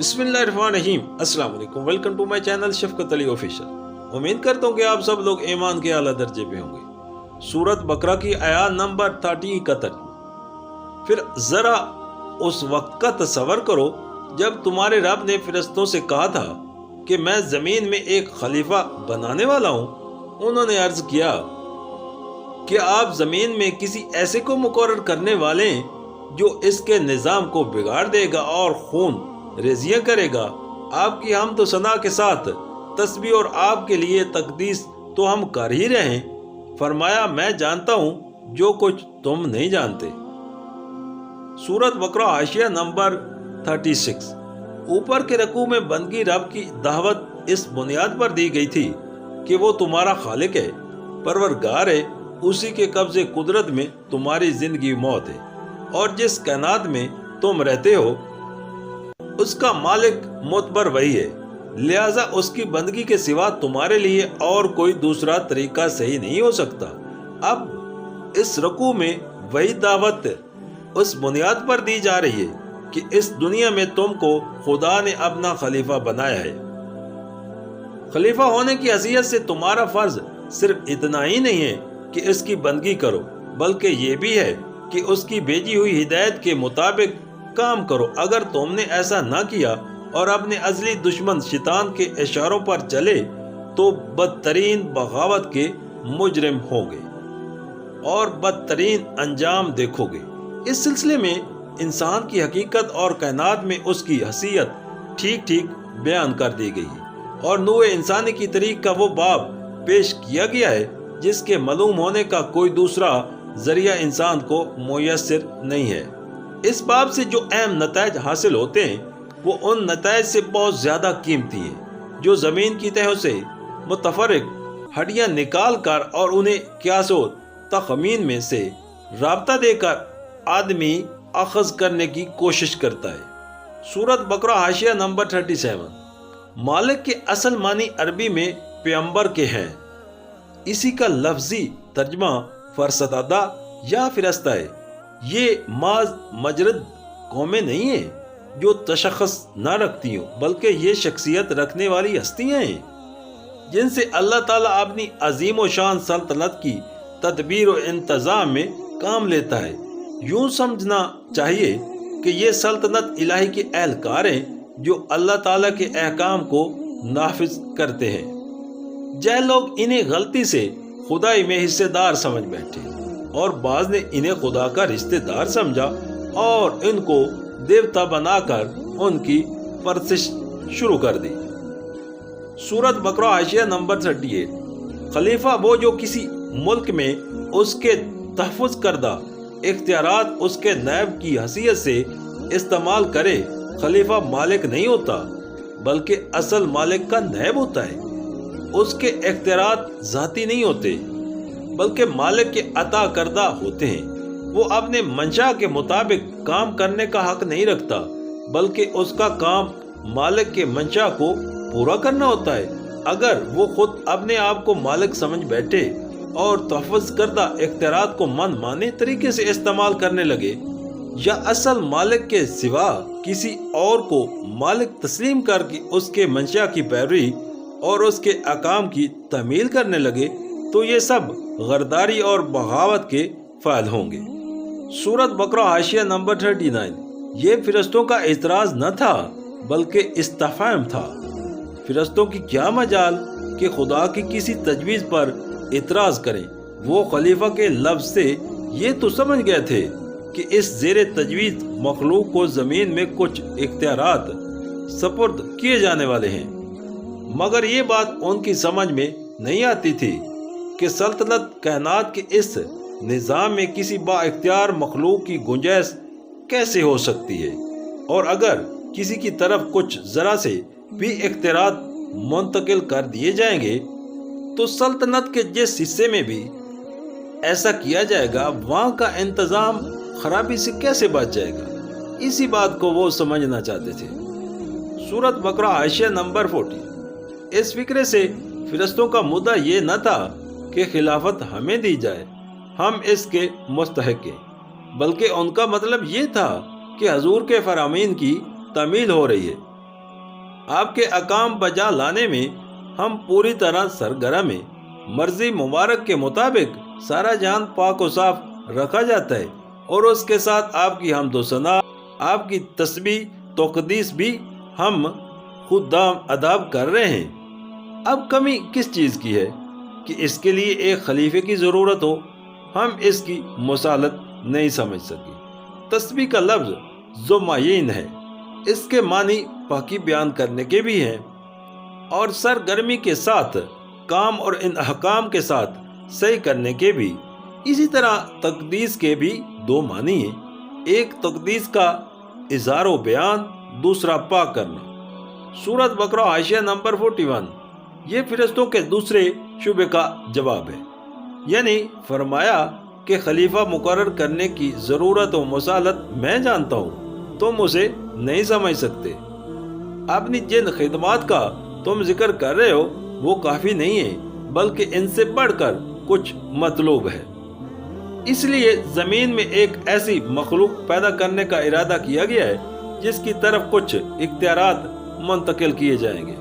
بسم اللہ الرحمن الرحیم۔ السلام علیکم، ویلکم ٹو مائی چینل شفقت علی آفیشل۔ امید کرتا ہوں کہ آپ سب لوگ ایمان کے اعلیٰ درجے پہ ہوں گے۔ سورت بقرہ کی آیات نمبر 30 کا ترجمہ۔ پھر ذرا اس وقت کا تصور کرو جب تمہارے رب نے فرشتوں سے کہا تھا کہ میں زمین میں ایک خلیفہ بنانے والا ہوں۔ انہوں نے عرض کیا کہ آپ زمین میں کسی ایسے کو مقرر کرنے والے ہیں جو اس کے نظام کو بگاڑ دے گا اور خون ریزیاں کرے گا۔ آپ کی حمد و ثنا کے ساتھ تسبیح اور آپ کے لیے تقدیس تو ہم کر ہی رہے ہیں۔ فرمایا میں جانتا ہوں جو کچھ تم نہیں جانتے۔ سورت بقرہ حاشیہ نمبر 36۔ اوپر کے رکوع میں بندگی رب کی دعوت اس بنیاد پر دی گئی تھی کہ وہ تمہارا خالق ہے، پروردگار ہے، اسی کے قبضے قدرت میں تمہاری زندگی موت ہے، اور جس کائنات میں تم رہتے ہو اس کا مالک معتبر وہی ہے، لہذا اس کی بندگی کے سوا تمہارے لیے اور کوئی دوسرا طریقہ صحیح نہیں ہو سکتا۔ اب اس رکوع میں وہی دعوت اس بنیاد پر دی جا رہی ہے کہ اس دنیا میں تم کو خدا نے اپنا خلیفہ بنایا ہے۔ خلیفہ ہونے کی حیثیت سے تمہارا فرض صرف اتنا ہی نہیں ہے کہ اس کی بندگی کرو، بلکہ یہ بھی ہے کہ اس کی بھیجی ہوئی ہدایت کے مطابق کام کرو۔ اگر تم نے ایسا نہ کیا اور اپنے ازلی دشمن شیطان کے اشاروں پر چلے تو بدترین بغاوت کے مجرم ہوں گے اور بدترین انجام دیکھو گے۔ اس سلسلے میں انسان کی حقیقت اور کائنات میں اس کی حیثیت ٹھیک ٹھیک بیان کر دی گئی ہے، اور نوع انسانی کی تاریخ کا وہ باب پیش کیا گیا ہے جس کے معلوم ہونے کا کوئی دوسرا ذریعہ انسان کو میسر نہیں ہے۔ اس باب سے جو اہم نتائج حاصل ہوتے ہیں وہ ان نتائج سے بہت زیادہ قیمتی ہیں جو زمین کی تہوں سے متفرق ہڈیاں نکال کر اور انہیں قیاس و تخمین میں سے رابطہ دے کر آدمی اخذ کرنے کی کوشش کرتا ہے۔ سورت بقرہ حاشیہ نمبر 37۔ مالک کے اصل معنی عربی میں پیغمبر کے ہیں۔ اسی کا لفظی ترجمہ فرستادہ یا فرشتہ ہے۔ یہ ماز مجرد قومیں نہیں ہیں جو تشخص نہ رکھتی ہوں، بلکہ یہ شخصیت رکھنے والی ہستیاں ہیں جن سے اللہ تعالیٰ اپنی عظیم و شان سلطنت کی تدبیر و انتظام میں کام لیتا ہے۔ یوں سمجھنا چاہیے کہ یہ سلطنت الہی کے اہلکار ہیں جو اللہ تعالیٰ کے احکام کو نافذ کرتے ہیں۔ جاہل لوگ انہیں غلطی سے خدائی میں حصے دار سمجھ بیٹھے، اور بعض نے انہیں خدا کا رشتہ دار سمجھا اور ان کو دیوتا بنا کر ان کی پرستش شروع کر دی۔ سورت بقرہ حاشیہ نمبر 38۔ خلیفہ وہ جو کسی ملک میں اس کے تحفظ کردہ اختیارات اس کے نائب کی حیثیت سے استعمال کرے۔ خلیفہ مالک نہیں ہوتا بلکہ اصل مالک کا نائب ہوتا ہے۔ اس کے اختیارات ذاتی نہیں ہوتے بلکہ مالک کے عطا کردہ ہوتے ہیں۔ وہ اپنے منشا کے مطابق کام کرنے کا حق نہیں رکھتا بلکہ اس کا کام مالک کے منشا کو پورا کرنا ہوتا ہے۔ اگر وہ خود اپنے آپ کو مالک سمجھ بیٹھے اور تحفظ کردہ اختیارات کو من مانے طریقے سے استعمال کرنے لگے، یا اصل مالک کے سوا کسی اور کو مالک تسلیم کر کے اس کے منشا کی پیروی اور اس کے احکام کی تعمیل کرنے لگے، تو یہ سب غداری اور بغاوت کے فعل ہوں گے۔ سورت بقرہ حاشیہ نمبر 39۔ یہ فرشتوں کا اعتراض نہ تھا بلکہ استفہام تھا۔ فرشتوں کی کیا مجال کہ خدا کی کسی تجویز پر اعتراض کریں۔ وہ خلیفہ کے لفظ سے یہ تو سمجھ گئے تھے کہ اس زیر تجویز مخلوق کو زمین میں کچھ اختیارات سپرد کیے جانے والے ہیں، مگر یہ بات ان کی سمجھ میں نہیں آتی تھی کہ سلطنت کائنات کے اس نظام میں کسی با اختیار مخلوق کی گنجائش کیسے ہو سکتی ہے، اور اگر کسی کی طرف کچھ ذرا سے بھی اختیارات منتقل کر دیے جائیں گے تو سلطنت کے جس حصے میں بھی ایسا کیا جائے گا وہاں کا انتظام خرابی سے کیسے بچ جائے گا۔ اسی بات کو وہ سمجھنا چاہتے تھے۔ سورت بقرہ حاشیہ نمبر 40۔ اس فکرے سے فرشتوں کا مدعا یہ نہ تھا کہ خلافت ہمیں دی جائے، ہم اس کے مستحق ہیں، بلکہ ان کا مطلب یہ تھا کہ حضور کے فرامین کی تعمیل ہو رہی ہے، آپ کے احکام بجا لانے میں ہم پوری طرح سرگرم ہیں۔ مرضی مبارک کے مطابق سارا جہان پاک و صاف رکھا جاتا ہے، اور اس کے ساتھ آپ کی حمد و ثنا، آپ کی تسبیح تقدیس بھی ہم خود ادا کر رہے ہیں۔ اب کمی کس چیز کی ہے کہ اس کے لیے ایک خلیفے کی ضرورت ہو؟ ہم اس کی مثالت نہیں سمجھ سکے۔ تسبیح کا لفظ جو معین ہے، اس کے معنی پاکی بیان کرنے کے بھی ہیں، اور سرگرمی کے ساتھ کام اور ان احکام کے ساتھ صحیح کرنے کے بھی۔ اسی طرح تقدیس کے بھی دو معنی ہیں، ایک تقدیس کا اظہار و بیان، دوسرا پاک کرنا۔ سورۃ بقرہ حاشیہ نمبر 41 یہ فرشتوں کے دوسرے شبے کا جواب ہے، یعنی فرمایا کہ خلیفہ مقرر کرنے کی ضرورت و مسالت میں جانتا ہوں، تم اسے نہیں سمجھ سکتے۔ اپنی جن خدمات کا تم ذکر کر رہے ہو وہ کافی نہیں ہے، بلکہ ان سے بڑھ کر کچھ مطلوب ہے۔ اس لیے زمین میں ایک ایسی مخلوق پیدا کرنے کا ارادہ کیا گیا ہے جس کی طرف کچھ اختیارات منتقل کیے جائیں گے۔